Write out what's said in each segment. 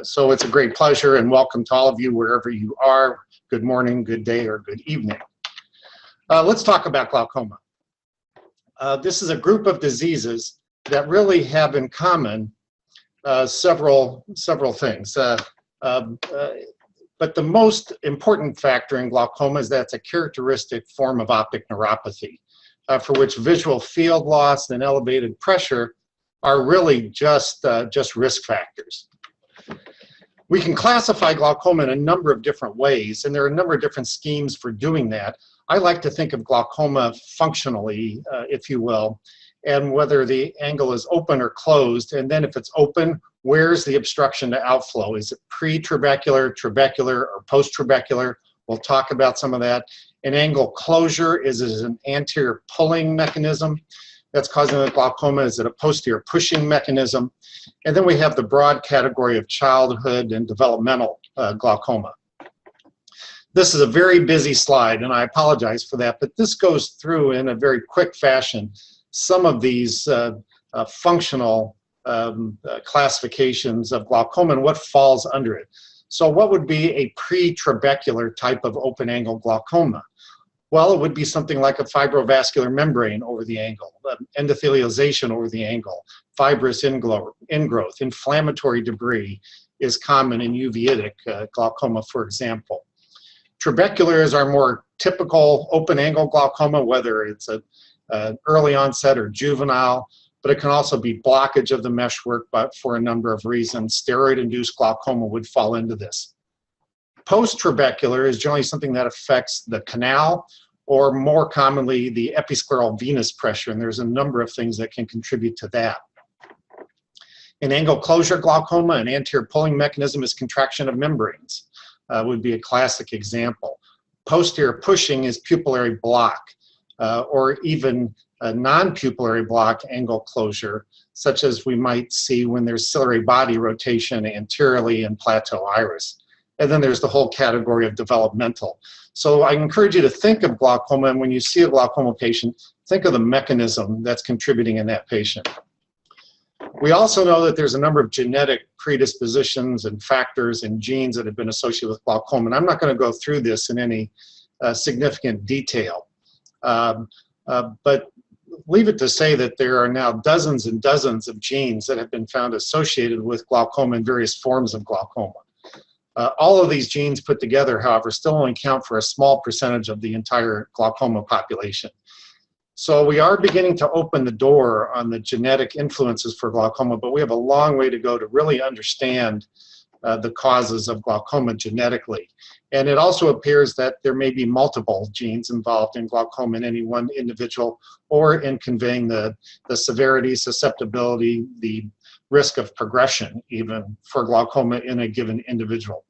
So it's a great pleasure and welcome to all of you wherever you are. Good morning, good day, or good evening. Let's talk about glaucoma. This is a group of diseases that really have in common several things. But the most important factor in glaucoma is that it's a characteristic form of optic neuropathy, for which visual field loss and elevated pressure are really just risk factors. We can classify glaucoma in a number of different ways, and there are a number of different schemes for doing that. I like to think of glaucoma functionally, if you will, and whether the angle is open or closed, and then if it's open, where's the obstruction to outflow? Is it pre-trabecular, trabecular, or post-trabecular? We'll talk about some of that. An angle closure, is it an anterior pulling mechanism that's causing the glaucoma? Is it a posterior pushing mechanism? And then we have the broad category of childhood and developmental glaucoma. This is a very busy slide, and I apologize for that, but this goes through in a very quick fashion some of these functional classifications of glaucoma and what falls under it. So what would be a pre-trabecular type of open-angle glaucoma? Well, it would be something like a fibrovascular membrane over the angle, endothelialization over the angle, fibrous ingrowth, inflammatory debris is common in uveitic glaucoma, for example. Trabecular is our more typical open-angle glaucoma, whether it's an early onset or juvenile, but it can also be blockage of the meshwork, but for a number of reasons. Steroid-induced glaucoma would fall into this. Post-trabecular is generally something that affects the canal, or more commonly the episcleral venous pressure, and there's a number of things that can contribute to that. In angle closure glaucoma, an anterior pulling mechanism is contraction of membranes, would be a classic example. Posterior pushing is pupillary block, or even a non-pupillary block angle closure, such as we might see when there's ciliary body rotation anteriorly in plateau iris. And then there's the whole category of developmental. So I encourage you to think of glaucoma, and when you see a glaucoma patient, think of the mechanism that's contributing in that patient. We also know that there's a number of genetic predispositions and factors and genes that have been associated with glaucoma, and I'm not going to go through this in any significant detail. But leave it to say that there are now dozens and dozens of genes that have been found associated with glaucoma and various forms of glaucoma. All of these genes put together, however, still only count for a small percentage of the entire glaucoma population. So we are beginning to open the door on the genetic influences for glaucoma, but we have a long way to go to really understand the causes of glaucoma genetically. And it also appears that there may be multiple genes involved in glaucoma in any one individual, or in conveying the severity, susceptibility, the risk of progression even for glaucoma in a given individual.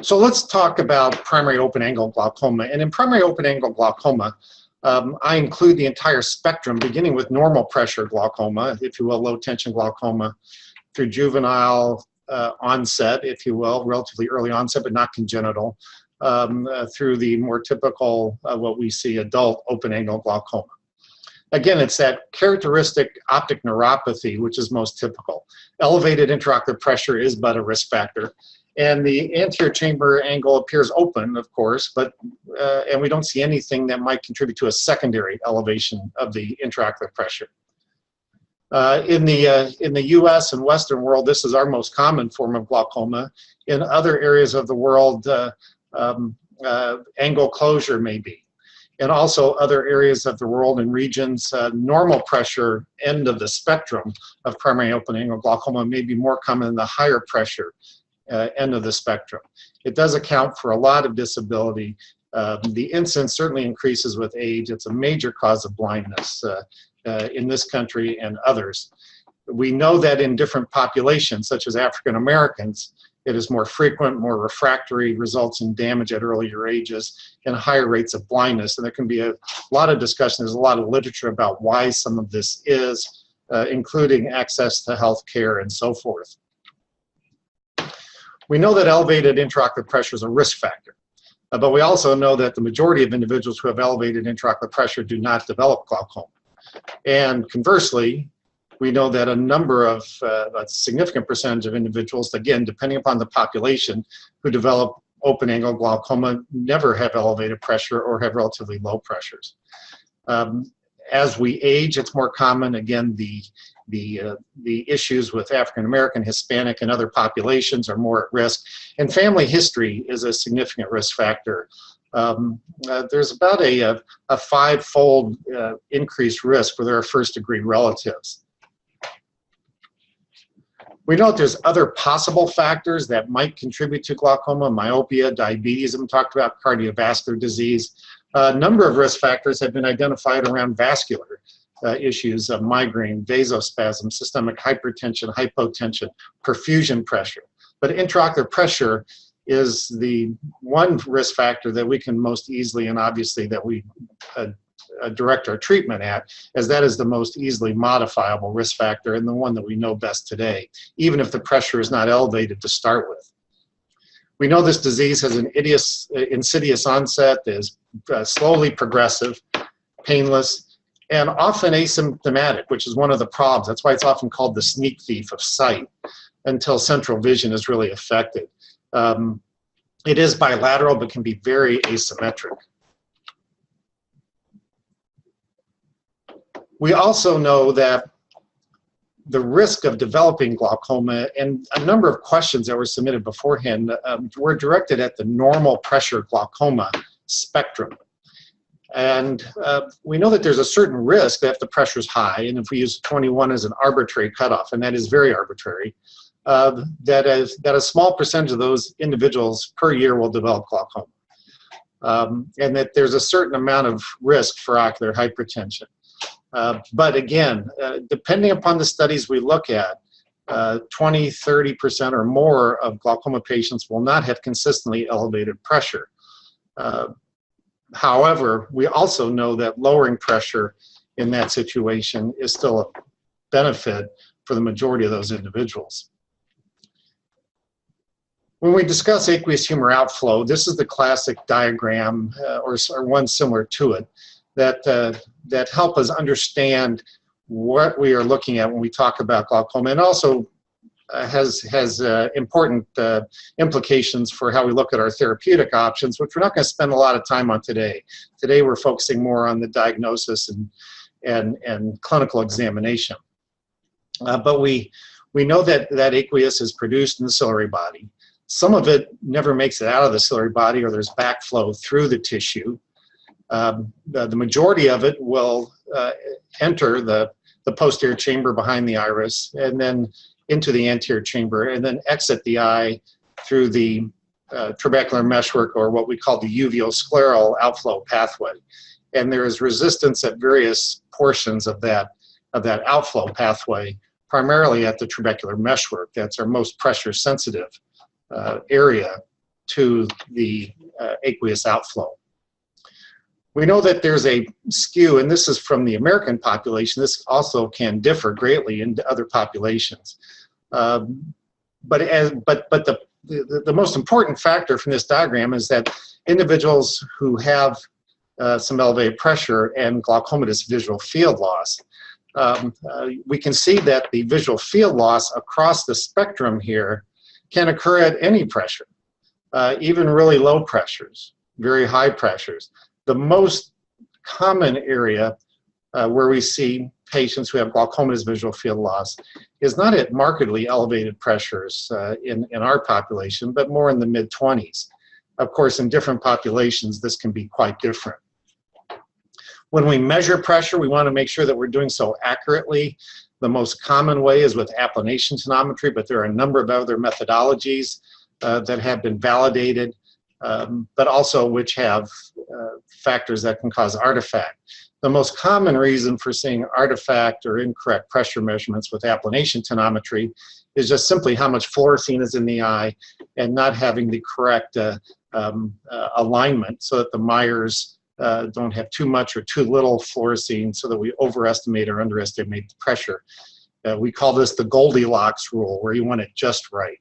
So let's talk about primary open-angle glaucoma. And in primary open-angle glaucoma, I include the entire spectrum, beginning with normal pressure glaucoma, if you will, low-tension glaucoma, through juvenile onset, if you will, relatively early onset, but not congenital, through the more typical, what we see, adult open-angle glaucoma. Again, it's that characteristic optic neuropathy, which is most typical. Elevated intraocular pressure is but a risk factor. And the anterior chamber angle appears open, of course, but and we don't see anything that might contribute to a secondary elevation of the intraocular pressure. In the US and Western world, this is our most common form of glaucoma. In other areas of the world, angle closure may be. And also other areas of the world and regions, normal pressure end of the spectrum of primary open-angle glaucoma may be more common than the higher pressure end of the spectrum. It does account for a lot of disability. The incidence certainly increases with age. It's a major cause of blindness in this country and others. We know that in different populations, such as African Americans, it is more frequent, more refractory, results in damage at earlier ages, and higher rates of blindness. And there can be a lot of discussion. There's a lot of literature about why some of this is, including access to health care and so forth. We know that elevated intraocular pressure is a risk factor, but we also know that the majority of individuals who have elevated intraocular pressure do not develop glaucoma. And conversely, we know that a significant percentage of individuals, again, depending upon the population, who develop open-angle glaucoma never have elevated pressure or have relatively low pressures. As we age, it's more common. Again, the issues with African American, Hispanic, and other populations are more at risk. And family history is a significant risk factor. There's about a five-fold increased risk where there are first-degree relatives. We know that there's other possible factors that might contribute to glaucoma: myopia, diabetes, and we talked about cardiovascular disease. A number of risk factors have been identified around vascular issues of migraine, vasospasm, systemic hypertension, hypotension, perfusion pressure. But intraocular pressure is the one risk factor that we can most easily, and obviously that we direct our treatment at, as that is the most easily modifiable risk factor and the one that we know best today, even if the pressure is not elevated to start with. We know this disease has an insidious onset that is slowly progressive, painless, and often asymptomatic, which is one of the problems. That's why it's often called the sneak thief of sight, until central vision is really affected. It is bilateral, but can be very asymmetric. We also know that the risk of developing glaucoma, and a number of questions that were submitted beforehand were directed at the normal pressure glaucoma spectrum. And we know that there's a certain risk that if the pressure is high, and if we use 21 as an arbitrary cutoff, and that is very arbitrary, that a small percentage of those individuals per year will develop glaucoma. And that there's a certain amount of risk for ocular hypertension. But again, depending upon the studies we look at, 20, 30% or more of glaucoma patients will not have consistently elevated pressure. However, we also know that lowering pressure in that situation is still a benefit for the majority of those individuals. When we discuss aqueous humor outflow, this is the classic diagram, or one similar to it, that help us understand what we are looking at when we talk about glaucoma, and also has important implications for how we look at our therapeutic options, which we're not going to spend a lot of time on today. Today we're focusing more on the diagnosis and clinical examination. But we know that aqueous is produced in the ciliary body. Some of it never makes it out of the ciliary body, or there's backflow through the tissue. The majority of it will enter the posterior chamber behind the iris, and then into the anterior chamber, and then exit the eye through the trabecular meshwork, or what we call the uveoscleral outflow pathway. And there is resistance at various portions of that outflow pathway, primarily at the trabecular meshwork. That's our most pressure sensitive area to the aqueous outflow. We know that there's a skew, and this is from the American population. This also can differ greatly in other populations. But the most important factor from this diagram is that individuals who have some elevated pressure and glaucomatous visual field loss, we can see that the visual field loss across the spectrum here can occur at any pressure, even really low pressures, very high pressures. The most common area where we see patients who have glaucomatous visual field loss is not at markedly elevated pressures in our population, but more in the mid-20s. Of course, in different populations, this can be quite different. When we measure pressure, we want to make sure that we're doing so accurately. The most common way is with applanation tonometry, but there are a number of other methodologies that have been validated, but also which have factors that can cause artifact. The most common reason for seeing artifact or incorrect pressure measurements with applanation tonometry is just simply how much fluorescein is in the eye and not having the correct alignment, so that the Myers don't have too much or too little fluorescein, so that we overestimate or underestimate the pressure. We call this the Goldilocks rule, where you want it just right.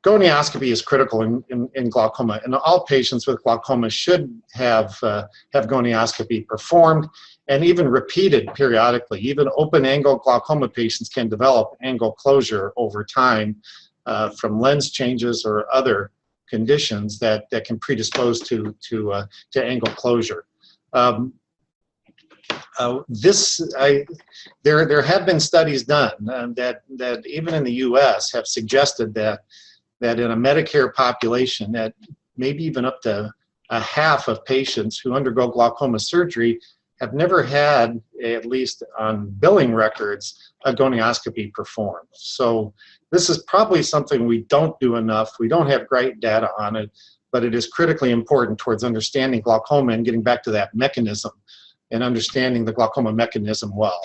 Gonioscopy is critical in glaucoma, and all patients with glaucoma should have gonioscopy performed and even repeated periodically. Even open-angle glaucoma patients can develop angle closure over time from lens changes or other conditions that can predispose to angle closure. There have been studies done that even in the U.S. have suggested that in a Medicare population, that maybe even up to a half of patients who undergo glaucoma surgery have never had, at least on billing records, a gonioscopy performed. So this is probably something we don't do enough. We don't have great data on it, but it is critically important towards understanding glaucoma and getting back to that mechanism and understanding the glaucoma mechanism well.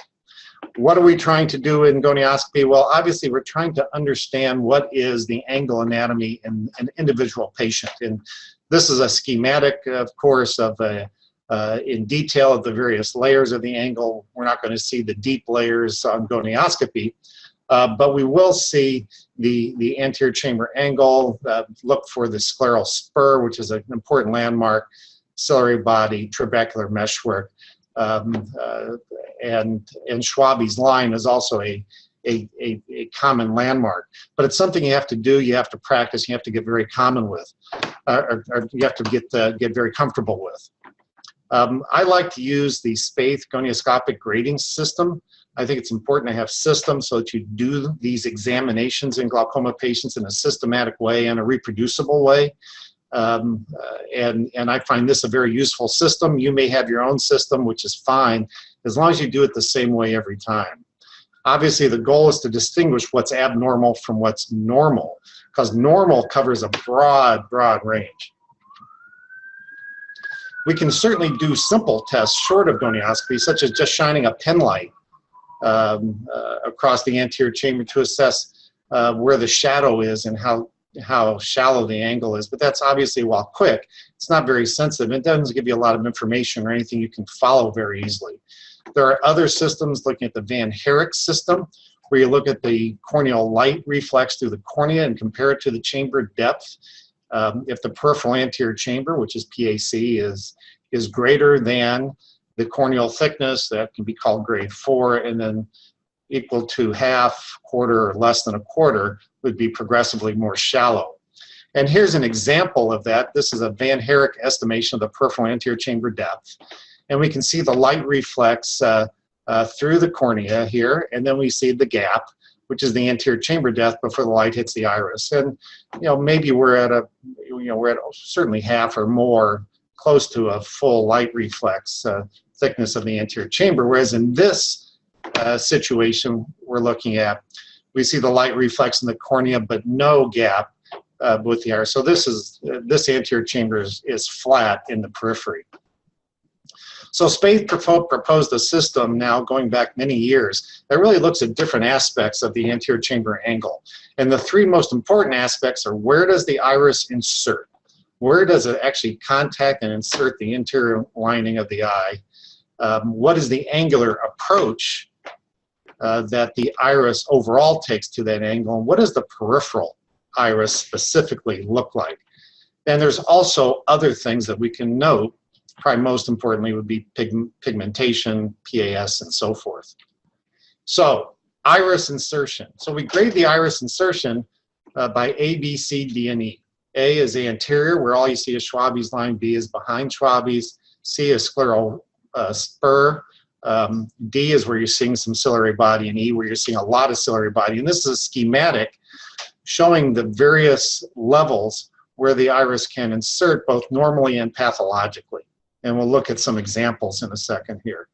What are we trying to do in gonioscopy? Well, obviously we're trying to understand what is the angle anatomy in an individual patient. And this is a schematic, of course, of in detail of the various layers of the angle. We're not going to see the deep layers on gonioscopy, but we will see the anterior chamber angle, look for the scleral spur, which is an important landmark, ciliary body, trabecular meshwork, and Schwabe's line is also a common landmark. But it's something you have to do, you have to practice, you have to get very common with, or you have to get very comfortable with. I like to use the Spaeth gonioscopic grading system. I think it's important to have systems so that you do these examinations in glaucoma patients in a systematic way and a reproducible way. And I find this a very useful system. You may have your own system, which is fine, as long as you do it the same way every time. Obviously, the goal is to distinguish what's abnormal from what's normal, because normal covers a broad range. We can certainly do simple tests short of gonioscopy, such as just shining a pen light across the anterior chamber to assess where the shadow is and how shallow the angle is. But that's obviously, while quick, it's not very sensitive. It doesn't give you a lot of information or anything you can follow very easily. There are other systems, looking at the Van Herrick system, where you look at the corneal light reflex through the cornea and compare it to the chamber depth. If the peripheral anterior chamber, which is PAC, is greater than the corneal thickness, that can be called grade 4, and then equal to half, quarter, or less than a quarter would be progressively more shallow. And here's an example of that. This is a Van Herrick estimation of the peripheral anterior chamber depth. And we can see the light reflex through the cornea here, and then we see the gap, which is the anterior chamber depth before the light hits the iris. And maybe we're at certainly half or more, close to a full light reflex thickness of the anterior chamber. Whereas in this situation we're looking at, we see the light reflex in the cornea, but no gap with the iris. So this anterior chamber is flat in the periphery. So Spaeth proposed a system now going back many years that really looks at different aspects of the anterior chamber angle. And the three most important aspects are: where does the iris insert? Where does it actually contact and insert the interior lining of the eye? What is the angular approach that the iris overall takes to that angle? And what does the peripheral iris specifically look like? And there's also other things that we can note. Probably most importantly would be pigmentation, PAS, and so forth. So iris insertion. So we grade the iris insertion by A, B, C, D, and E. A is anterior, where all you see is Schwabe's line. B is behind Schwabe's. C is scleral spur. D is where you're seeing some ciliary body, and E where you're seeing a lot of ciliary body. And this is a schematic showing the various levels where the iris can insert both normally and pathologically. And we'll look at some examples in a second here.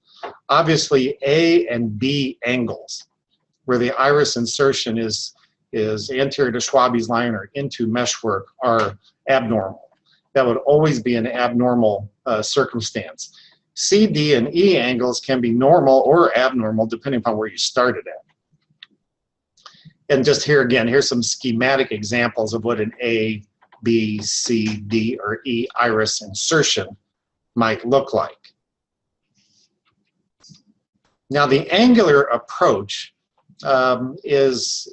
Obviously, A and B angles, where the iris insertion is anterior to Schwabe's line or into meshwork, are abnormal. That would always be an abnormal circumstance. C, D, and E angles can be normal or abnormal depending upon where you started at. And just here again, here's some schematic examples of what an A, B, C, D, or E iris insertion might look like. Now, the angular approach is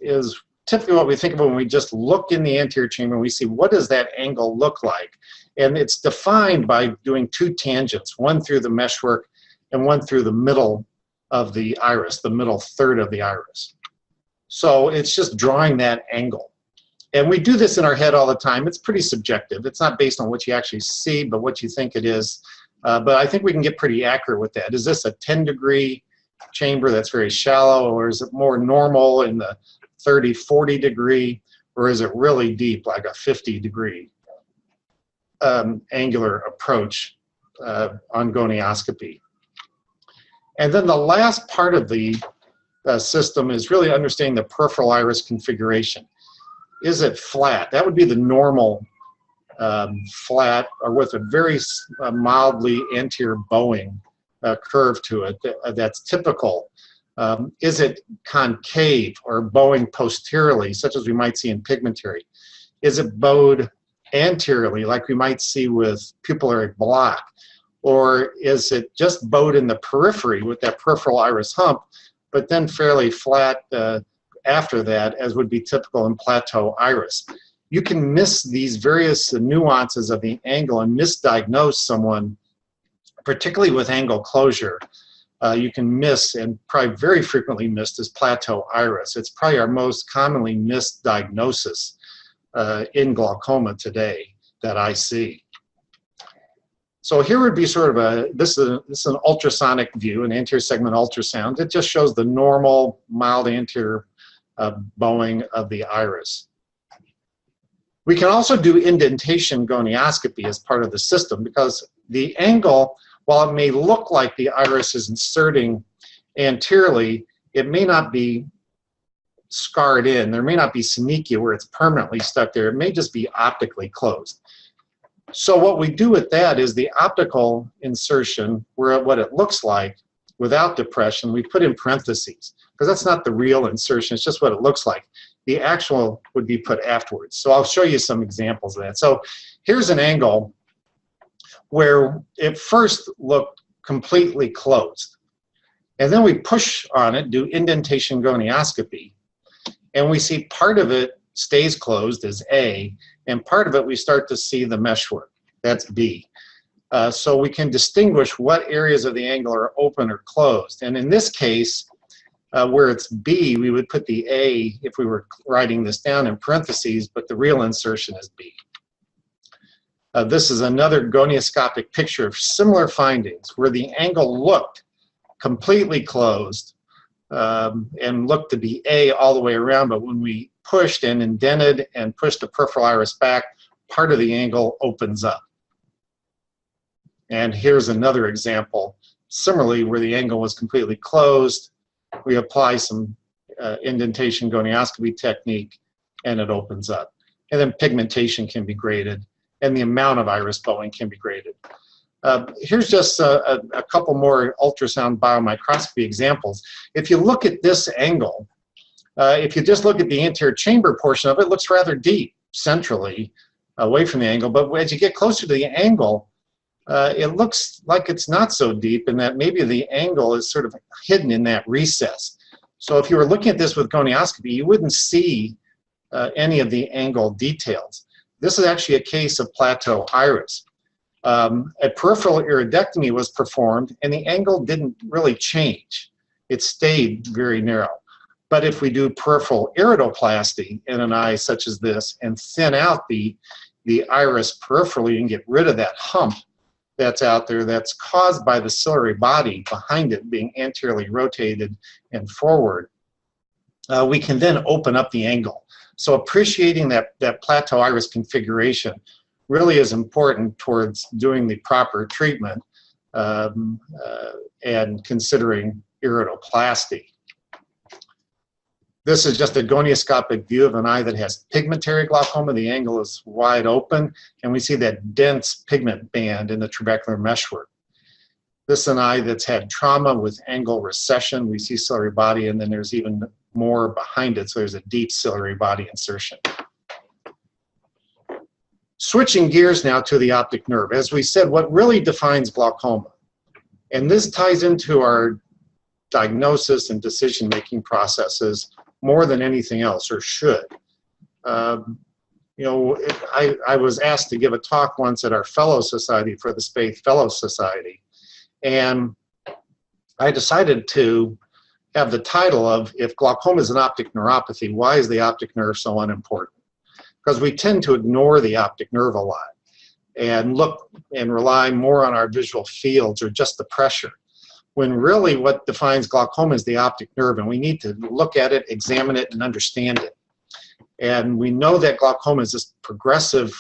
typically what we think of when we just look in the anterior chamber and we see what does that angle look like. And it's defined by doing two tangents, one through the meshwork and one through the middle of the iris, the middle third of the iris. So it's just drawing that angle. And we do this in our head all the time. It's pretty subjective. It's not based on what you actually see, but what you think it is. But I think we can get pretty accurate with that. Is this a 10-degree chamber that's very shallow, or is it more normal in the 30, 40 degree, or is it really deep, like a 50-degree angular approach on gonioscopy? And then the last part of the system is really understanding the peripheral iris configuration. Is it flat? That would be the normal flat, or with a very mildly anterior bowing curve to it that's typical. Is it concave or bowing posteriorly, such as we might see in pigmentary? Is it bowed anteriorly, like we might see with pupillary block? Or is it just bowed in the periphery with that peripheral iris hump, but then fairly flat after that, as would be typical in plateau iris? You can miss these various nuances of the angle and misdiagnose someone, particularly with angle closure. You can miss, and probably very frequently missed, is plateau iris. It's probably our most commonly missed diagnosis in glaucoma today that I see. So here would be sort of this is an ultrasonic view, an anterior segment ultrasound. It just shows the normal mild anterior bowing of the iris. We can also do indentation gonioscopy as part of the system, because the angle, while it may look like the iris is inserting anteriorly, it may not be scarred in. There may not be synechia where it's permanently stuck there. It may just be optically closed. So what we do with that is the optical insertion, where what it looks like without depression, we put in parentheses, because that's not the real insertion, it's just what it looks like. The actual would be put afterwards. So I'll show you some examples of that. So here's an angle where it first looked completely closed. And then we push on it, do indentation gonioscopy, and we see part of it stays closed as A, and part of it we start to see the meshwork, that's B. So we can distinguish what areas of the angle are open or closed. And in this case, where it's B, we would put the A if we were writing this down in parentheses, but the real insertion is B. This is another gonioscopic picture of similar findings where the angle looked completely closed and looked to be A all the way around, but when we pushed and indented and pushed the peripheral iris back, part of the angle opens up. And here's another example, similarly, where the angle was completely closed. We apply some indentation gonioscopy technique and it opens up. And then pigmentation can be graded and the amount of iris bowing can be graded. Here's just a couple more ultrasound biomicroscopy examples. If you look at this angle, if you just look at the anterior chamber portion of it, it looks rather deep centrally away from the angle, but as you get closer to the angle, it looks like it's not so deep, and that maybe the angle is sort of hidden in that recess. So if you were looking at this with gonioscopy, you wouldn't see any of the angle details. This is actually a case of plateau iris. A peripheral iridectomy was performed, and the angle didn't really change. It stayed very narrow. But if we do peripheral iridoplasty in an eye such as this and thin out the iris peripherally and get rid of that hump that's out there that's caused by the ciliary body behind it being anteriorly rotated and forward, we can then open up the angle. So appreciating that plateau iris configuration really is important towards doing the proper treatment and considering iridoplasty. This is just a gonioscopic view of an eye that has pigmentary glaucoma. The angle is wide open, and we see that dense pigment band in the trabecular meshwork. This is an eye that's had trauma with angle recession. We see ciliary body, and then there's even more behind it, so there's a deep ciliary body insertion. Switching gears now to the optic nerve. As we said, what really defines glaucoma, and this ties into our diagnosis and decision-making processes more than anything else, or should. You know, I was asked to give a talk once at our Fellow Society for the Spaeth Fellow Society, and I decided to have the title of, if glaucoma is an optic neuropathy, why is the optic nerve so unimportant? Because we tend to ignore the optic nerve a lot and look and rely more on our visual fields or just the pressure, when really what defines glaucoma is the optic nerve, and we need to look at it, examine it, and understand it. And we know that glaucoma is this progressive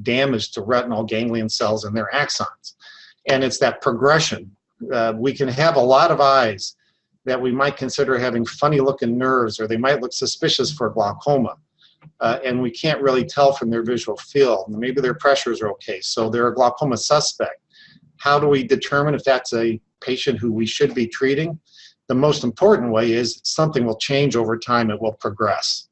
damage to retinal ganglion cells and their axons. And it's that progression. We can have a lot of eyes that we might consider having funny looking nerves, or they might look suspicious for glaucoma. And we can't really tell from their visual field. Maybe their pressures are okay, so they're a glaucoma suspect. How do we determine if that's a patient who we should be treating? The most important way is something will change over time, it will progress.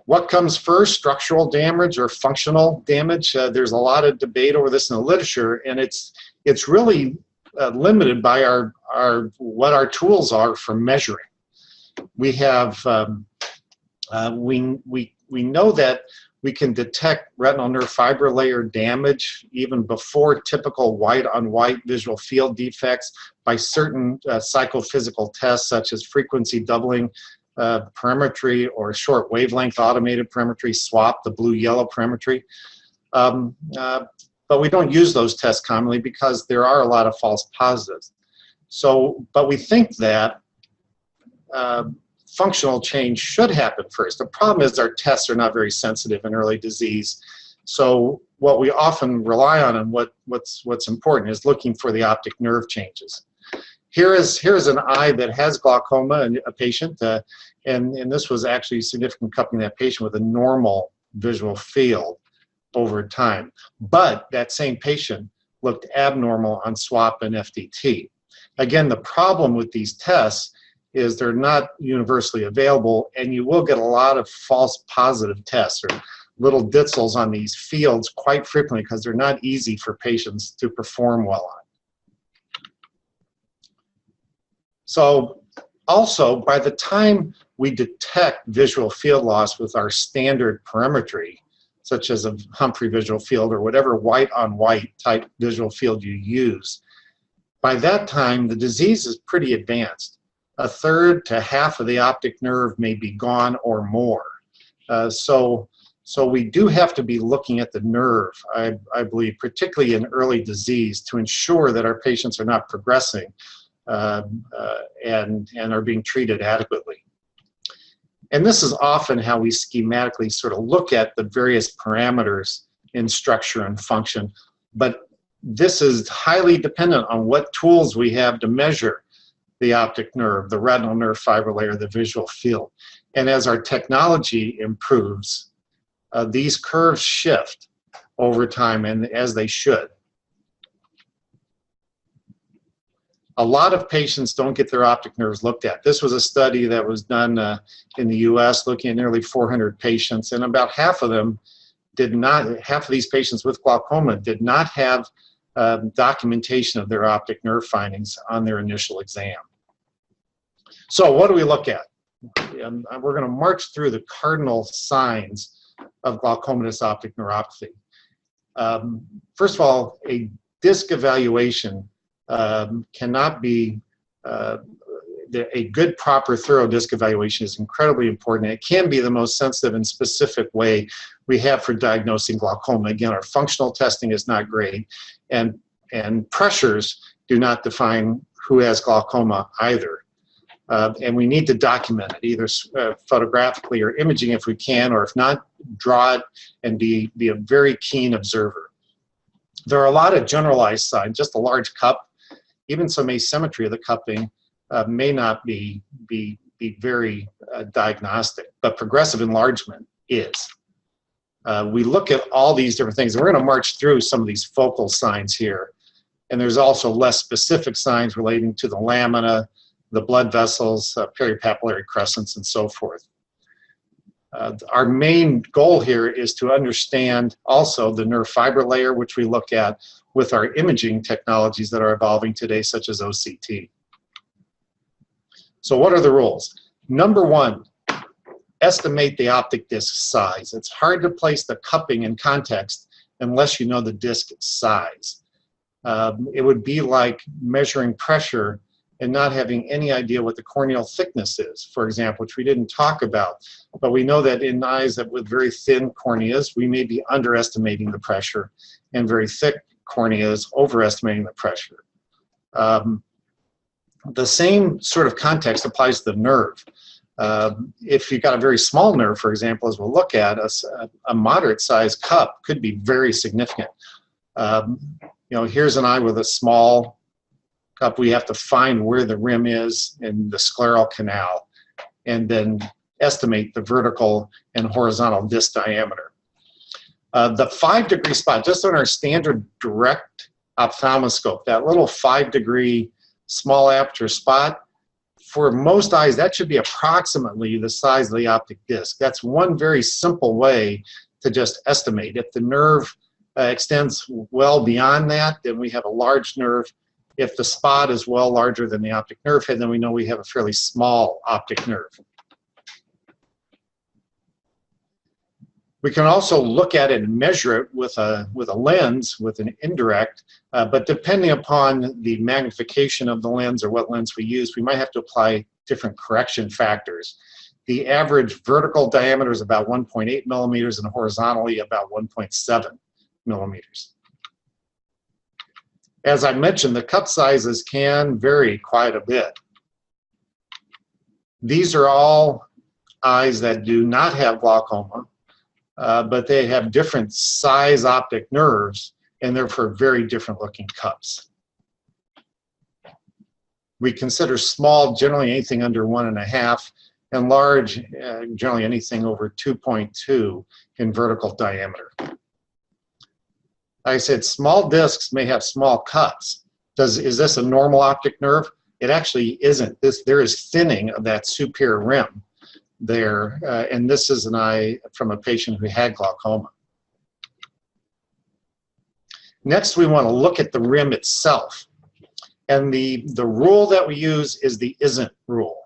What comes first, structural damage or functional damage? There's a lot of debate over this in the literature, and it's really limited by what our tools are for measuring. We have we know that we can detect retinal nerve fiber layer damage even before typical white-on-white visual field defects by certain psychophysical tests, such as frequency doubling perimetry, or short wavelength automated perimetry, SWAP, the blue-yellow perimetry. But we don't use those tests commonly because there are a lot of false positives. So, but we think that functional change should happen first. The problem is our tests are not very sensitive in early disease. So what we often rely on, and what's important, is looking for the optic nerve changes. Here's an eye that has glaucoma in a patient, and this was actually significant coupling that patient with a normal visual field over time. But that same patient looked abnormal on SWAP and FDT. Again, the problem with these tests is they're not universally available, and you will get a lot of false positive tests or little ditzels on these fields quite frequently because they're not easy for patients to perform well on. So also, by the time we detect visual field loss with our standard perimetry, such as a Humphrey visual field or whatever white-on-white type visual field you use, by that time the disease is pretty advanced. A third to half of the optic nerve may be gone or more. So we do have to be looking at the nerve, I believe, particularly in early disease, to ensure that our patients are not progressing and are being treated adequately. And this is often how we schematically sort of look at the various parameters in structure and function, but this is highly dependent on what tools we have to measure the optic nerve, the retinal nerve fiber layer, the visual field. And as our technology improves, these curves shift over time, and as they should. A lot of patients don't get their optic nerves looked at. This was a study that was done in the US looking at nearly 400 patients, and about half of them did not, half of these patients with glaucoma did not have documentation of their optic nerve findings on their initial exam. So what do we look at? We're going to march through the cardinal signs of glaucomatous optic neuropathy. First of all, a disc evaluation cannot be, a good, proper, thorough disc evaluation is incredibly important. It can be the most sensitive and specific way we have for diagnosing glaucoma. Again, our functional testing is not great, and pressures do not define who has glaucoma either. And we need to document it, either photographically or imaging if we can, or if not, draw it and be a very keen observer. There are a lot of generalized signs. Just a large cup, even some asymmetry of the cupping may not be very diagnostic, but progressive enlargement is. We look at all these different things, and we're going to march through some of these focal signs here. And there's also less specific signs relating to the lamina, the blood vessels, peripapillary crescents, and so forth. Our main goal here is to understand also the nerve fiber layer, which we look at with our imaging technologies that are evolving today, such as OCT. So what are the rules? Number one, estimate the optic disc size. It's hard to place the cupping in context unless you know the disc size. It would be like measuring pressure and not having any idea what the corneal thickness is, for example, which we didn't talk about. But we know that in eyes that with very thin corneas, we may be underestimating the pressure, and very thick corneas overestimating the pressure. The same sort of context applies to the nerve. If you've got a very small nerve, for example, as we'll look at, a moderate-sized cup could be very significant. You know, here's an eye with a small cup. We have to find where the rim is in the scleral canal and then estimate the vertical and horizontal disc diameter. The 5-degree spot, just on our standard direct ophthalmoscope, that little 5-degree small aperture spot, for most eyes, that should be approximately the size of the optic disc. That's one very simple way to just estimate. If the nerve extends well beyond that, then we have a large nerve. If the spot is well larger than the optic nerve head, then we know we have a fairly small optic nerve. We can also look at it and measure it with a lens, with an indirect, but depending upon the magnification of the lens or what lens we use, we might have to apply different correction factors. The average vertical diameter is about 1.8 millimeters and horizontally about 1.7 millimeters. As I mentioned, the cup sizes can vary quite a bit. These are all eyes that do not have glaucoma, but they have different size optic nerves and therefore very different looking cups. We consider small generally anything under 1.5 and large generally anything over 2.2 in vertical diameter. Like I said, small discs may have small cups. Is this a normal optic nerve? It actually isn't. There is thinning of that superior rim there, and this is an eye from a patient who had glaucoma. Next, we want to look at the rim itself. And the rule that we use is the isn't rule.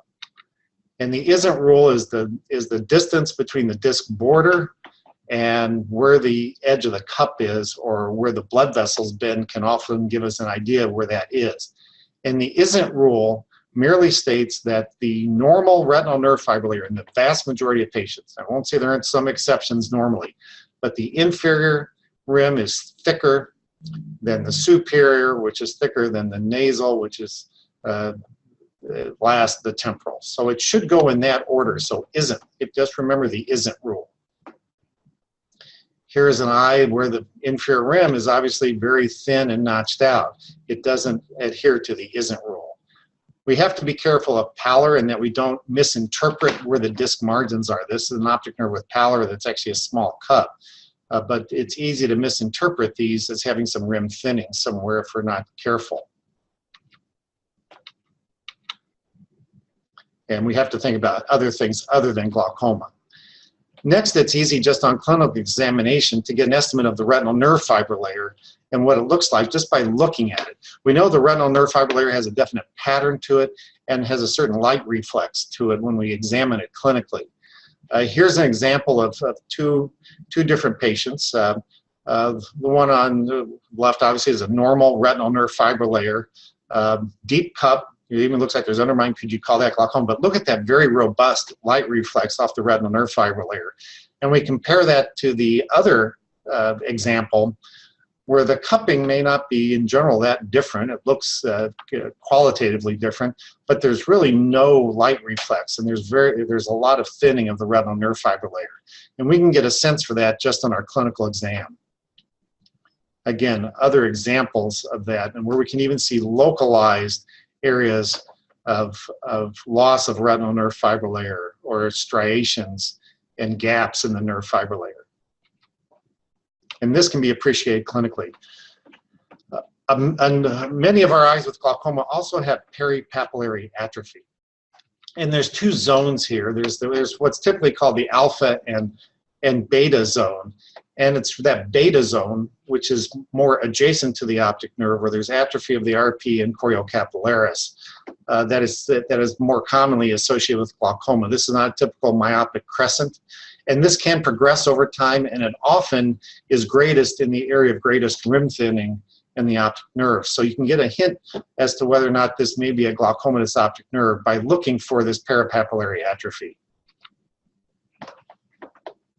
And the isn't rule is the distance between the disc border and where the edge of the cup is, or where the blood vessels bend, can often give us an idea of where that is. And the isn't rule merely states that the normal retinal nerve fiber layer in the vast majority of patients, I won't say there aren't some exceptions normally, but the inferior rim is thicker than the superior, which is thicker than the nasal, which is last the temporal. So it should go in that order. So isn't. Just remember the isn't rule. Here's an eye where the inferior rim is obviously very thin and notched out. It doesn't adhere to the isn't rule. We have to be careful of pallor and that we don't misinterpret where the disc margins are. This is an optic nerve with pallor that's actually a small cup. But it's easy to misinterpret these as having some rim thinning somewhere if we're not careful. And we have to think about other things other than glaucoma. Next, it's easy just on clinical examination to get an estimate of the retinal nerve fiber layer and what it looks like just by looking at it. We know the retinal nerve fiber layer has a definite pattern to it and has a certain light reflex to it when we examine it clinically. Here's an example of two different patients. The one on the left obviously is a normal retinal nerve fiber layer, deep cup. It even looks like there's undermined. Could you call that glaucoma? But look at that very robust light reflex off the retinal nerve fiber layer. And we compare that to the other example where the cupping may not be in general that different. It looks qualitatively different, but there's really no light reflex, and there's a lot of thinning of the retinal nerve fiber layer. And we can get a sense for that just on our clinical exam. Again, other examples of that, and where we can even see localized areas of loss of retinal nerve fiber layer or striations and gaps in the nerve fiber layer. And this can be appreciated clinically. And many of our eyes with glaucoma also have peripapillary atrophy. And there's two zones here. There's what's typically called the alpha and and beta zone. And it's that beta zone, which is more adjacent to the optic nerve, where there's atrophy of the RP and choriocapillaris, that is more commonly associated with glaucoma. This is not a typical myopic crescent, and this can progress over time, and it often is greatest in the area of greatest rim thinning in the optic nerve. So you can get a hint as to whether or not this may be a glaucomatous optic nerve by looking for this parapapillary atrophy.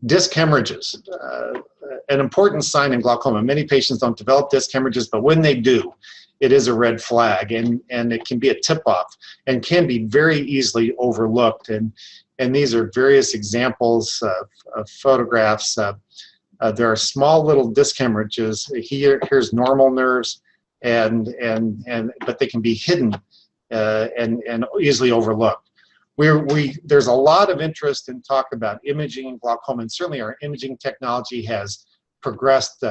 Disc hemorrhages, an important sign in glaucoma. Many patients don't develop disc hemorrhages, but when they do, it is a red flag, and it can be a tip-off and can be very easily overlooked. And these are various examples of photographs. There are small little disc hemorrhages. Here's normal nerves, but they can be hidden and easily overlooked. There's a lot of interest in talk about imaging in glaucoma, and certainly our imaging technology has progressed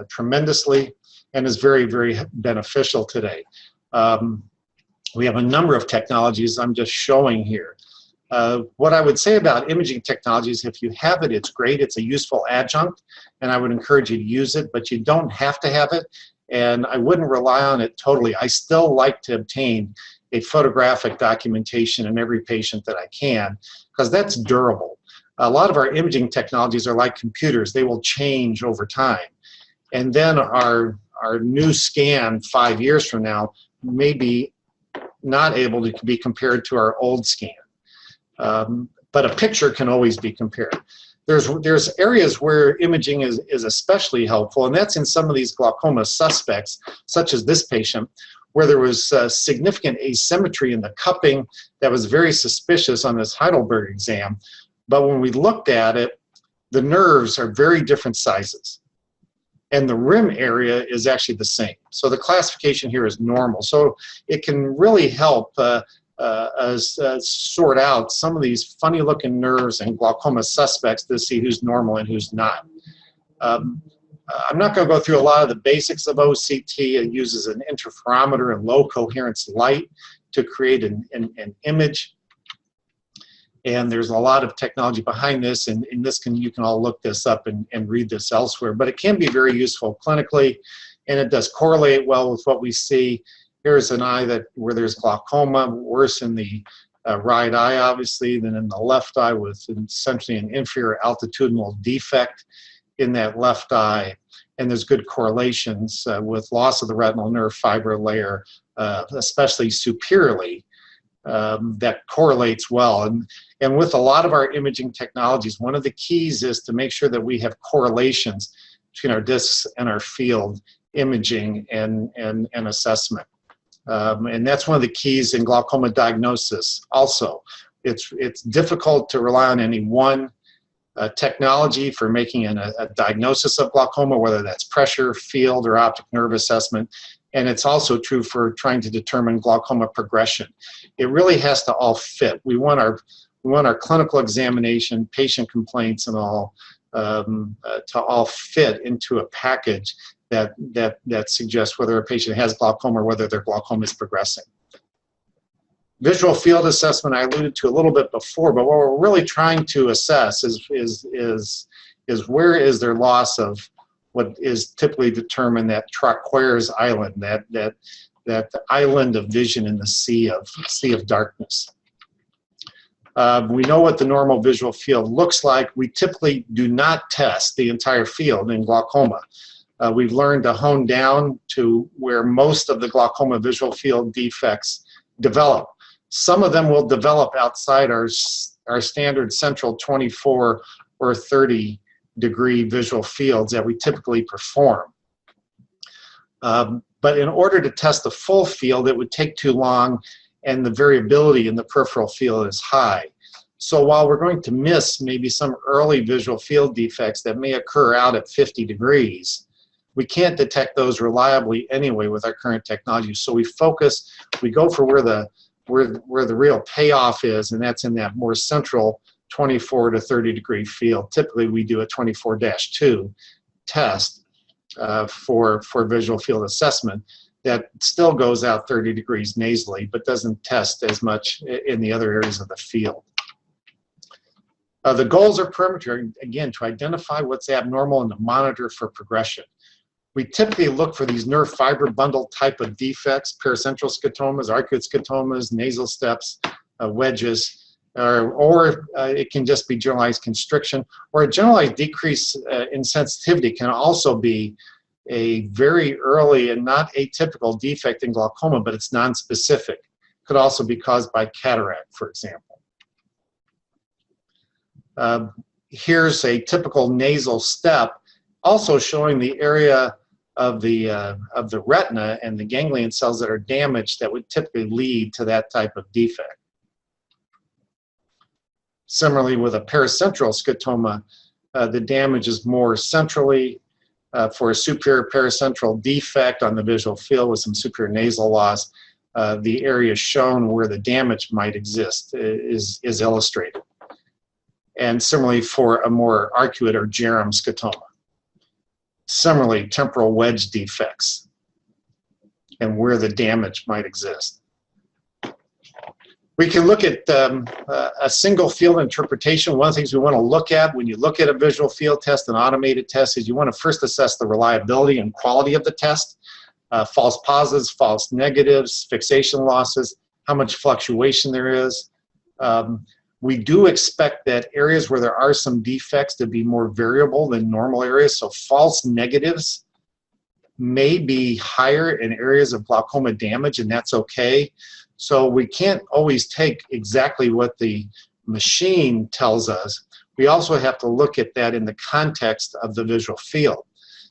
tremendously and is very, very beneficial today. We have a number of technologies I'm just showing here. What I would say about imaging technologies, if you have it, it's great. It's a useful adjunct, and I would encourage you to use it, but you don't have to have it, and I wouldn't rely on it totally. I still like to obtain a photographic documentation in every patient that I can, because that's durable. A lot of our imaging technologies are like computers. They will change over time. And then our new scan 5 years from now may be not able to be compared to our old scan. But a picture can always be compared. There's areas where imaging is especially helpful, and that's in some of these glaucoma suspects, such as this patient, where there was significant asymmetry in the cupping that was very suspicious on this Heidelberg exam. But when we looked at it, the nerves are very different sizes, and the rim area is actually the same. So the classification here is normal. So it can really help us sort out some of these funny looking nerves and glaucoma suspects to see who's normal and who's not. I'm not going to go through a lot of the basics of OCT. It uses an interferometer and low coherence light to create an image. And there's a lot of technology behind this, and you can all look this up and read this elsewhere. But it can be very useful clinically, and it does correlate well with what we see. Here's an eye where there's glaucoma, worse in the right eye, obviously, than in the left eye, with essentially an inferior altitudinal defect in that left eye. And there's good correlations with loss of the retinal nerve fiber layer, especially superiorly, that correlates well. And with a lot of our imaging technologies, one of the keys is to make sure that we have correlations between our discs and our field imaging and assessment. And that's one of the keys in glaucoma diagnosis also. It's difficult to rely on any one technology for making a diagnosis of glaucoma, whether that's pressure, field, or optic nerve assessment. And it's also true for trying to determine glaucoma progression. It really has to all fit. We want our clinical examination, patient complaints, and all to all fit into a package that suggests whether a patient has glaucoma or whether their glaucoma is progressing. Visual field assessment I alluded to a little bit before, but what we're really trying to assess is where is their loss of what is typically determined that Traquair's island, that island of vision in the sea of darkness. We know what the normal visual field looks like. We typically do not test the entire field in glaucoma. We've learned to hone down to where most of the glaucoma visual field defects develop. Some of them will develop outside our standard central 24 or 30 degree visual fields that we typically perform. But in order to test the full field, it would take too long, and the variability in the peripheral field is high. So while we're going to miss maybe some early visual field defects that may occur out at 50 degrees, we can't detect those reliably anyway with our current technology. So we go for where the real payoff is, and that's in that more central 24 to 30 degree field. Typically we do a 24-2 test for visual field assessment that still goes out 30 degrees nasally, but doesn't test as much in the other areas of the field. The goals are perimetry, again, to identify what's abnormal and to monitor for progression. We typically look for these nerve fiber bundle type of defects, paracentral scotomas, arcuate scotomas, nasal steps, wedges, or it can just be generalized constriction, or a generalized decrease in sensitivity can also be a very early and not atypical defect in glaucoma, but it's nonspecific. Could also be caused by cataract, for example. Here's a typical nasal step, also showing the area of the retina and the ganglion cells that are damaged that would typically lead to that type of defect. Similarly, with a paracentral scotoma, the damage is more centrally. For a superior paracentral defect on the visual field with some superior nasal loss, the area shown where the damage might exist is illustrated. And similarly for a more arcuate or Bjerrum scotoma. Similarly, temporal wedge defects and where the damage might exist. We can look at a single field interpretation. One of the things we want to look at when you look at a visual field test, an automated test, is you want to first assess the reliability and quality of the test. False positives, false negatives, fixation losses, how much fluctuation there is. We do expect that areas where there are some defects to be more variable than normal areas, so false negatives may be higher in areas of glaucoma damage, and that's okay. So we can't always take exactly what the machine tells us. We also have to look at that in the context of the visual field.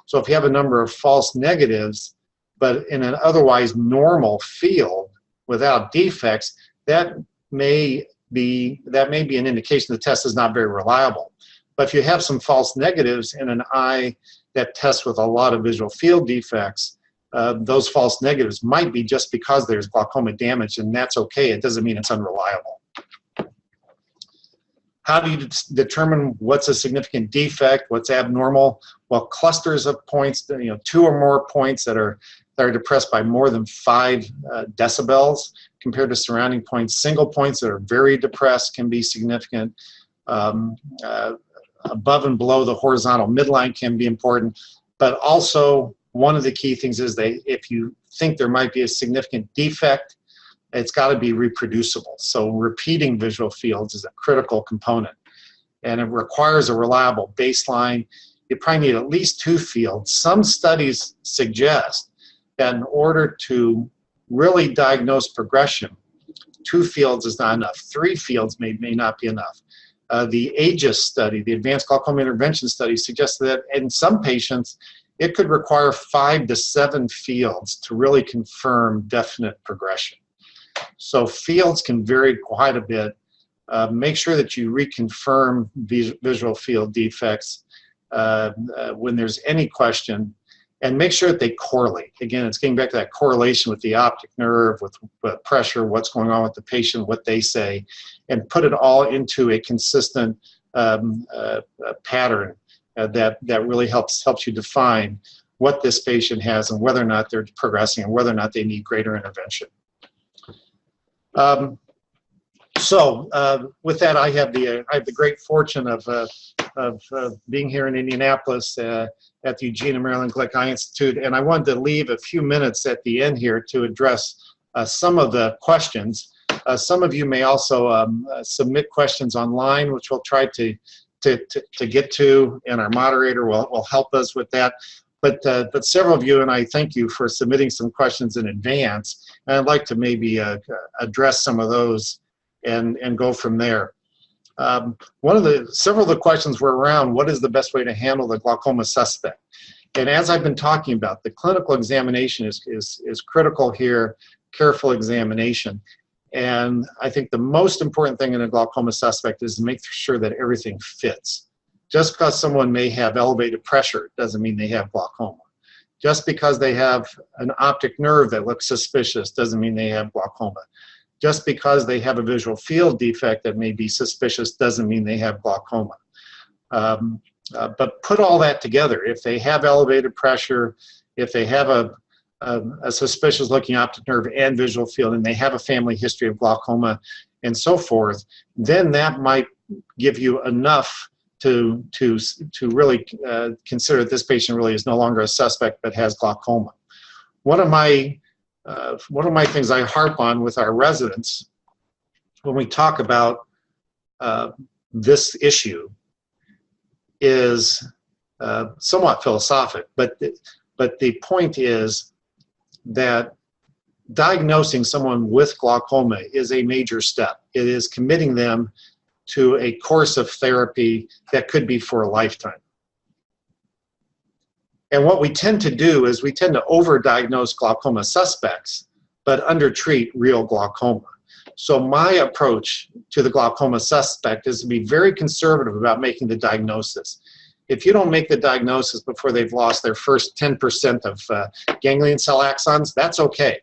So if you have a number of false negatives, but in an otherwise normal field without defects, that may be an indication the test is not very reliable. But if you have some false negatives in an eye that tests with a lot of visual field defects, those false negatives might be just because there's glaucoma damage, and that's okay. It doesn't mean it's unreliable. How do you determine what's a significant defect, what's abnormal? Well, clusters of points, 2 or more points that are depressed by more than 5 decibels compared to surrounding points. Single points that are very depressed can be significant. Above and below the horizontal midline can be important, but also one of the key things is if you think there might be a significant defect, it's got to be reproducible. So repeating visual fields is a critical component, and it requires a reliable baseline. You probably need at least 2 fields. Some studies suggest that in order to really diagnose progression, 2 fields is not enough. 3 fields may not be enough. The AGIS study, the Advanced Glaucoma Intervention study, suggests that in some patients, it could require 5 to 7 fields to really confirm definite progression. So fields can vary quite a bit. Make sure that you reconfirm visual field defects when there's any question, and make sure that they correlate. Again, it's getting back to that correlation with the optic nerve, with pressure, what's going on with the patient, what they say, and put it all into a consistent pattern that really helps you define what this patient has and whether or not they're progressing and whether or not they need greater intervention. With that, I have the great fortune of being here in Indianapolis at the Eugene and Marilyn Glick Eye Institute, and I wanted to leave a few minutes at the end here to address some of the questions. Some of you may also submit questions online, which we'll try to get to, and our moderator will help us with that. But several of you, and I thank you for submitting some questions in advance, and I'd like to maybe address some of those and go from there. Several of the questions were around what is the best way to handle the glaucoma suspect. And as I've been talking about, the clinical examination is critical here, careful examination. And I think the most important thing in a glaucoma suspect is to make sure that everything fits. Just because someone may have elevated pressure doesn't mean they have glaucoma. Just because they have an optic nerve that looks suspicious doesn't mean they have glaucoma. Just because they have a visual field defect that may be suspicious doesn't mean they have glaucoma. But put all that together. If they have elevated pressure, if they have a suspicious looking optic nerve and visual field, and they have a family history of glaucoma and so forth, then that might give you enough to really consider that this patient really is no longer a suspect but has glaucoma. One of my things I harp on with our residents when we talk about this issue is somewhat philosophic, but the point is that diagnosing someone with glaucoma is a major step. It is committing them to a course of therapy that could be for a lifetime. And what we tend to do is we tend to overdiagnose glaucoma suspects, but undertreat real glaucoma. So my approach to the glaucoma suspect is to be very conservative about making the diagnosis. If you don't make the diagnosis before they've lost their first 10% of ganglion cell axons, that's okay.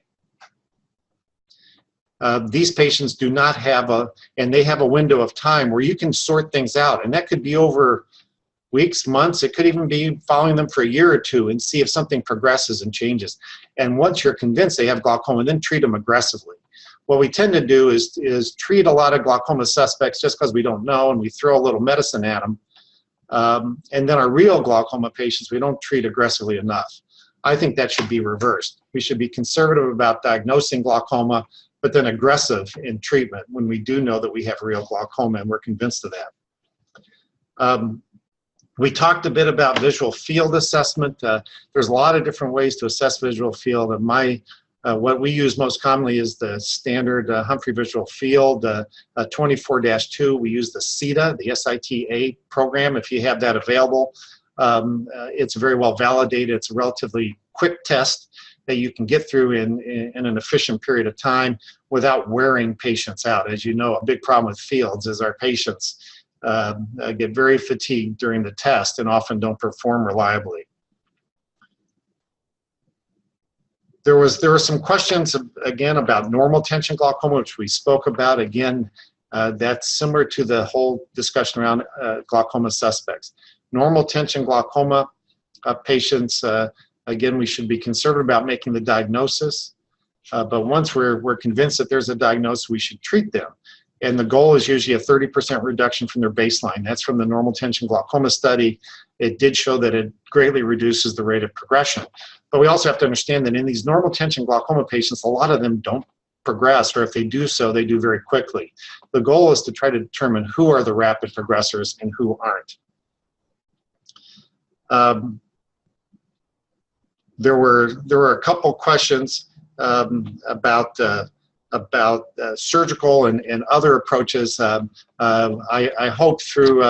These patients do not have they have a window of time where you can sort things out, and that could be over weeks, months. It could even be following them for a year or two and see if something progresses and changes. And once you're convinced they have glaucoma, then treat them aggressively. What we tend to do is treat a lot of glaucoma suspects just because we don't know, and we throw a little medicine at them. And then our real glaucoma patients, we don't treat aggressively enough. I think that should be reversed. We should be conservative about diagnosing glaucoma, but then aggressive in treatment when we do know that we have real glaucoma and we're convinced of that. We talked a bit about visual field assessment. There's a lot of different ways to assess visual field. What we use most commonly is the standard Humphrey Visual Field 24-2. We use the SITA, the SITA program, if you have that available. It's very well validated. It's a relatively quick test that you can get through in an efficient period of time without wearing patients out. As you know, a big problem with fields is our patients get very fatigued during the test and often don't perform reliably. There were some questions again about normal tension glaucoma, which we spoke about. Again, that's similar to the whole discussion around glaucoma suspects. Normal tension glaucoma patients, again, we should be conservative about making the diagnosis. But once we're convinced that there's a diagnosis, we should treat them. And the goal is usually a 30% reduction from their baseline. That's from the normal tension glaucoma study. It did show that it greatly reduces the rate of progression. But we also have to understand that in these normal tension glaucoma patients, a lot of them don't progress, or if they do so, they do very quickly. The goal is to try to determine who are the rapid progressors and who aren't. There were a couple questions about surgical and other approaches. I hope through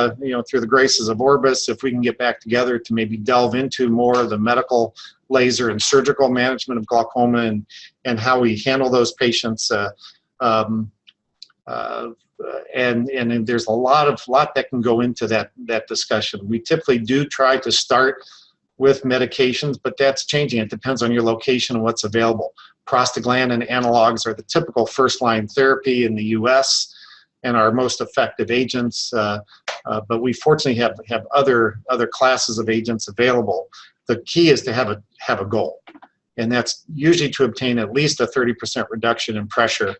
through the graces of Orbis, if we can get back together to maybe delve into more of the medical, laser, and surgical management of glaucoma and how we handle those patients. And there's a lot that can go into that discussion. We typically do try to start with medications, but that's changing. It depends on your location and what's available. Prostaglandin analogs are the typical first-line therapy in the U.S. and our most effective agents, but we fortunately have other classes of agents available. The key is to have a goal, and that's usually to obtain at least a 30% reduction in pressure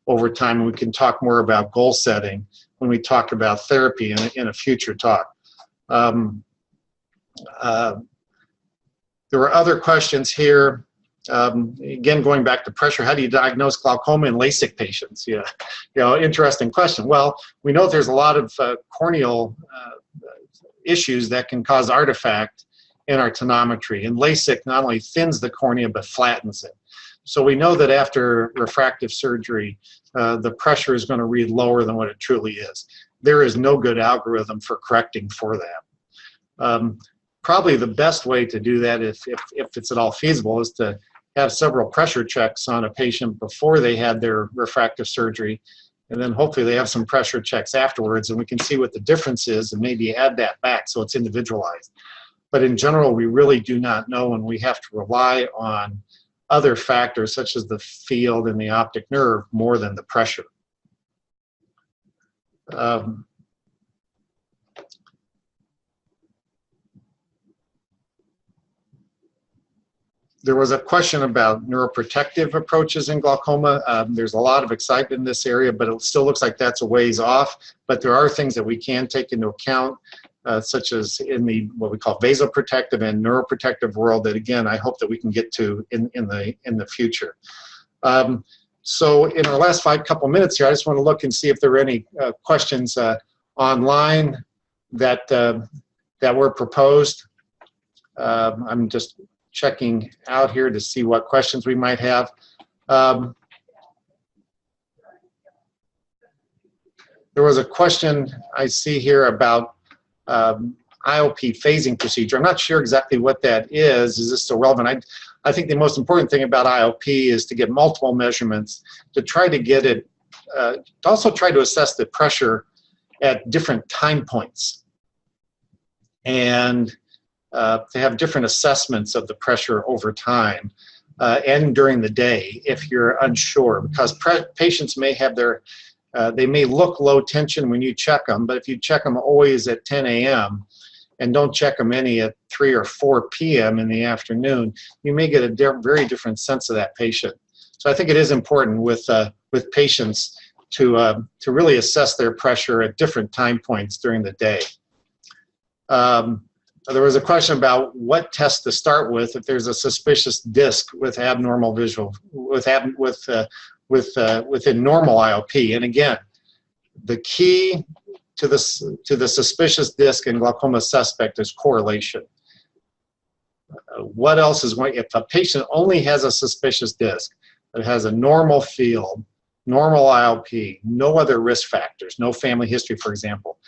over time. And we can talk more about goal setting when we talk about therapy in a future talk. There were other questions here. Again, going back to pressure, how do you diagnose glaucoma in LASIK patients? Yeah, interesting question. Well, we know there's a lot of corneal issues that can cause artifact in our tonometry, and LASIK not only thins the cornea but flattens it. So we know that after refractive surgery, the pressure is going to read lower than what it truly is. There is no good algorithm for correcting for that. Probably the best way to do that, if it's at all feasible, is to have several pressure checks on a patient before they had their refractive surgery, and then hopefully they have some pressure checks afterwards, and we can see what the difference is and maybe add that back so it's individualized. But in general, we really do not know, and we have to rely on other factors such as the field and the optic nerve more than the pressure. There was a question about neuroprotective approaches in glaucoma. There's a lot of excitement in this area, but it still looks like that's a ways off. But there are things that we can take into account, such as in the what we call vasoprotective and neuroprotective world. That again, I hope that we can get to in the future. So in our last couple minutes here, I just want to look and see if there are any questions online that that were proposed. I'm just checking out here to see what questions we might have. There was a question I see here about IOP phasing procedure. I'm not sure exactly what that is. Is this still relevant? I think the most important thing about IOP is to get multiple measurements to try to get it, to also try to assess the pressure at different time points, and to have different assessments of the pressure over time and during the day if you're unsure, because patients may have their, they may look low tension when you check them, but if you check them always at 10 a.m. and don't check them any at 3 or 4 p.m. in the afternoon, you may get a very different sense of that patient. So I think it is important with patients to really assess their pressure at different time points during the day. There was a question about what test to start with if there's a suspicious disc with abnormal visual, within normal IOP. And again, the key to the suspicious disc in glaucoma suspect is correlation. What else is going? If a patient only has a suspicious disc that has a normal field, normal IOP, no other risk factors, no family history, for example,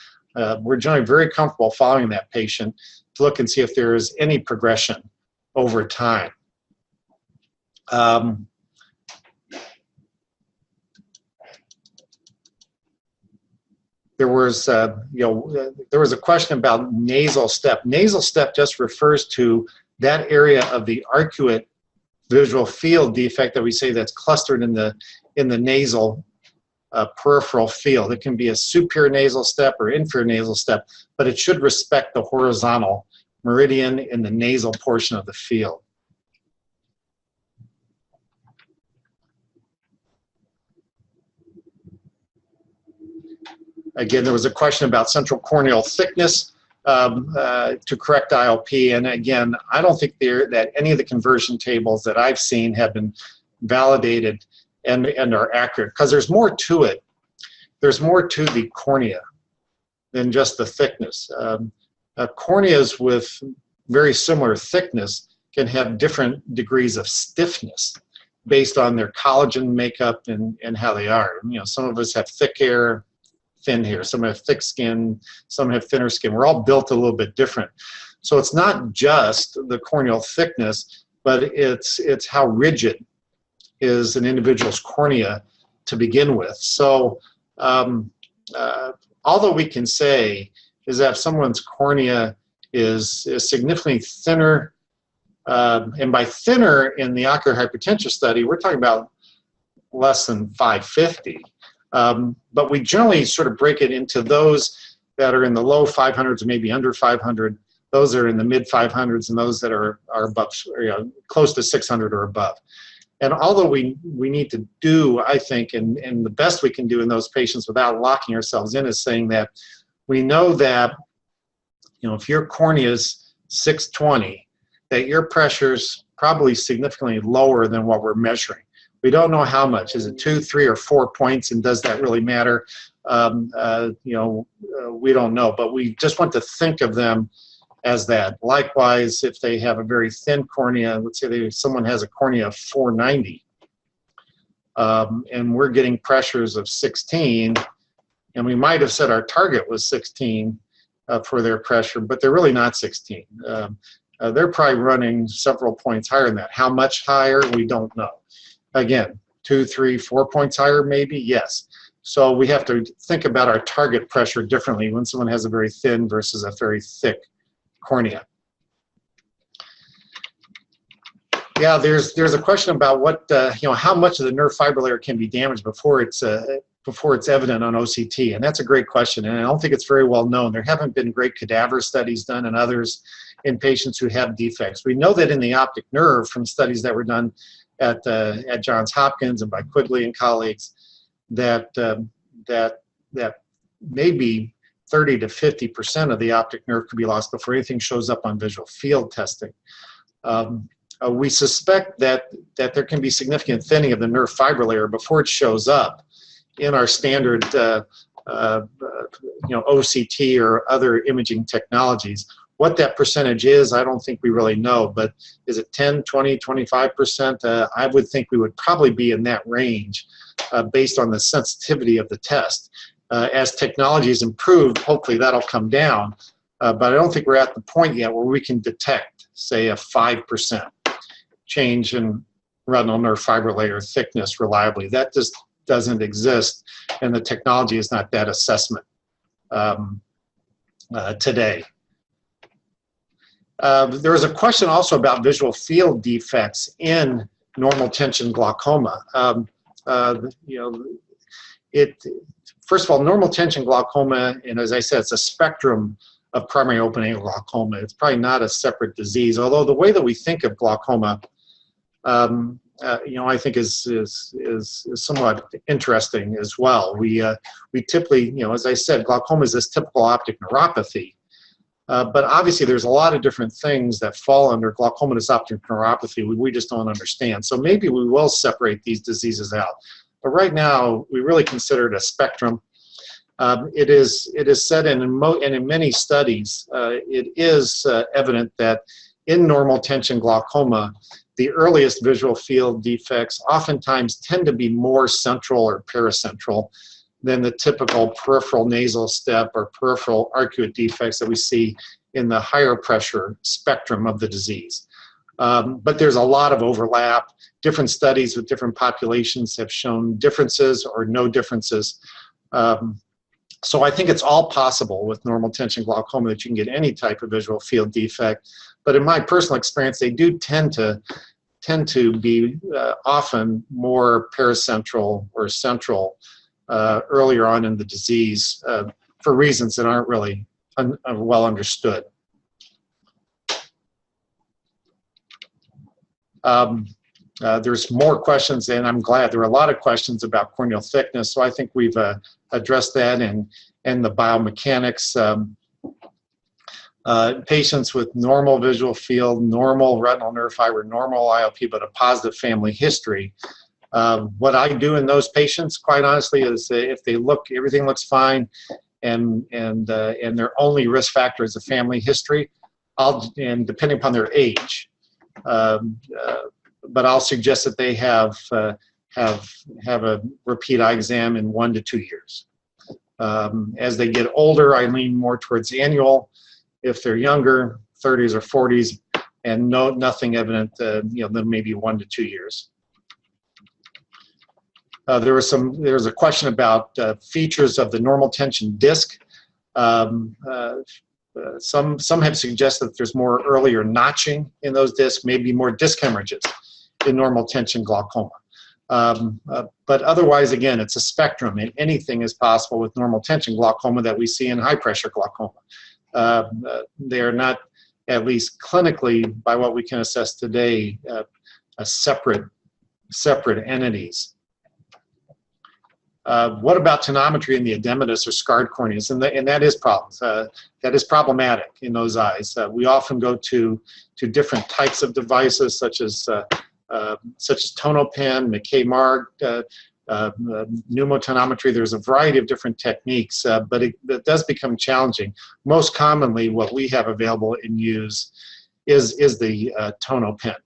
we're generally very comfortable following that patient to look and see if there is any progression over time. There was, there was a question about nasal step. Nasal step just refers to that area of the arcuate visual field defect that we say that's clustered in the nasal peripheral field. It can be a superior nasal step or inferior nasal step, but it should respect the horizontal meridian in the nasal portion of the field. Again, there was a question about central corneal thickness to correct IOP, and again, I don't think that any of the conversion tables that I've seen have been validated and are accurate, because there's more to it. There's more to the cornea than just the thickness. Corneas with very similar thickness can have different degrees of stiffness based on their collagen makeup and how they are. You know, some of us have thick hair, thin hair, some have thick skin, some have thinner skin. We're all built a little bit different. So it's not just the corneal thickness, but it's how rigid is an individual's cornea to begin with. So although we can say is that if someone's cornea is significantly thinner, and by thinner in the ocular hypertension study, we're talking about less than 550. But we generally sort of break it into those that are in the low 500s, maybe under 500, those that are in the mid 500s, and those that are above, close to 600 or above. And although we need to do, I think, and the best we can do in those patients without locking ourselves in is saying that we know that, if your cornea is 620, that your pressure's probably significantly lower than what we're measuring. We don't know how much. Is it 2, 3, or 4 points, and does that really matter? We don't know, but we just want to think of them as that. Likewise, if they have a very thin cornea, let's say someone has a cornea of 490, and we're getting pressures of 16, and we might have said our target was 16 for their pressure, but they're really not 16. They're probably running several points higher than that. How much higher, we don't know. Again, 2, 3, 4 points higher, maybe, yes. So we have to think about our target pressure differently when someone has a very thin versus a very thick cornea. Yeah, there's a question about what how much of the nerve fiber layer can be damaged before it's evident on OCT, and that's a great question, and I don't think it's very well known. There haven't been great cadaver studies done and others, in patients who have defects. We know that in the optic nerve from studies that were done at Johns Hopkins and by Quigley and colleagues, that maybe 30 to 50% of the optic nerve could be lost before anything shows up on visual field testing. We suspect that there can be significant thinning of the nerve fiber layer before it shows up in our standard OCT or other imaging technologies. What that percentage is, I don't think we really know, but is it 10, 20, 25%? I would think we would probably be in that range based on the sensitivity of the test. As technology is improved, hopefully that'll come down, but I don't think we're at the point yet where we can detect, say, a 5% change in retinal nerve fiber layer thickness reliably. That just doesn't exist, and the technology is not that assessment today. There was a question also about visual field defects in normal tension glaucoma. First of all, normal tension glaucoma, and as I said, it's a spectrum of primary open-angle glaucoma. It's probably not a separate disease, although the way that we think of glaucoma, I think is somewhat interesting as well. We typically, as I said, glaucoma is this typical optic neuropathy, but obviously there's a lot of different things that fall under glaucomatous optic neuropathy we just don't understand. So maybe we will separate these diseases out. But right now, we really consider it a spectrum. It is said, and in many studies, it is evident that in normal tension glaucoma, the earliest visual field defects oftentimes tend to be more central or paracentral than the typical peripheral nasal step or peripheral arcuate defects that we see in the higher pressure spectrum of the disease. But there's a lot of overlap. Different studies with different populations have shown differences or no differences. So I think it's all possible with normal tension glaucoma that you can get any type of visual field defect. But in my personal experience, they do tend to be often more paracentral or central earlier on in the disease for reasons that aren't really well understood. There's more questions, and I'm glad. There are a lot of questions about corneal thickness, so I think we've addressed that and the biomechanics. Patients with normal visual field, normal retinal nerve fiber, normal IOP, but a positive family history. What I do in those patients, quite honestly, is if they look, everything looks fine, and their only risk factor is a family history, and depending upon their age. But I'll suggest that they have a repeat eye exam in 1 to 2 years. As they get older, I lean more towards annual. If they're younger, 30s or 40s, and nothing evident, then maybe 1 to 2 years. There was a question about features of the normal tension disc. Some have suggested that there's more earlier notching in those discs, maybe more disc hemorrhages in normal tension glaucoma. But otherwise, again, it's a spectrum, and anything is possible with normal tension glaucoma that we see in high pressure glaucoma. They are not, at least clinically, by what we can assess today, separate entities. What about tonometry in the edematous or scarred corneas? And that is problems. That is problematic in those eyes. We often go to different types of devices, such as tonopen, McKay-Marg, pneumotonometry. There's a variety of different techniques, but it does become challenging. Most commonly, what we have available in use is the tonopen.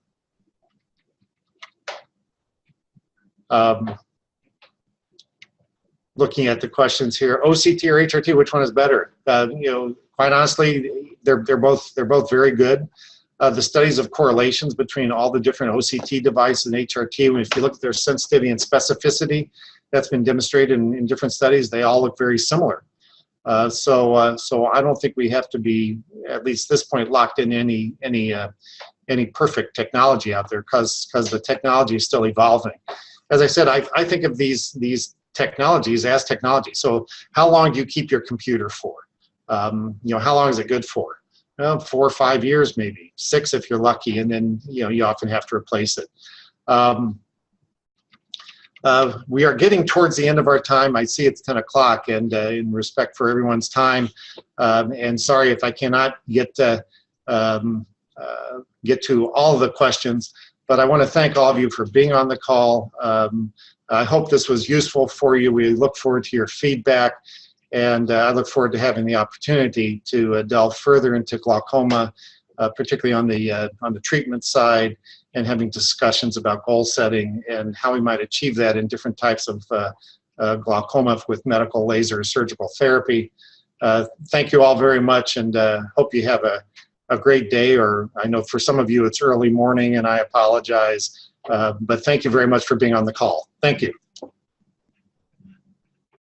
Looking at the questions here, OCT or HRT, which one is better? Quite honestly, they're both very good. The studies of correlations between all the different OCT devices and HRT, if you look at their sensitivity and specificity, that's been demonstrated in different studies, they all look very similar. So I don't think we have to be, at least this point, locked in any perfect technology out there, because the technology is still evolving. As I said, I think of these technologies as technology. So how long do you keep your computer for? How long is it good for? well, 4 or 5 years, maybe 6 if you're lucky, and then you often have to replace it. We are getting towards the end of our time. I see it's 10 o'clock, and in respect for everyone's time, and sorry if I cannot get to all the questions, but I want to thank all of you for being on the call. I hope this was useful for you. We look forward to your feedback, and I look forward to having the opportunity to delve further into glaucoma, particularly on the treatment side, and having discussions about goal setting and how we might achieve that in different types of glaucoma with medical laser surgical therapy. Thank you all very much, and hope you have a great day, or I know for some of you it's early morning, and I apologize, but thank you very much for being on the call. Thank you.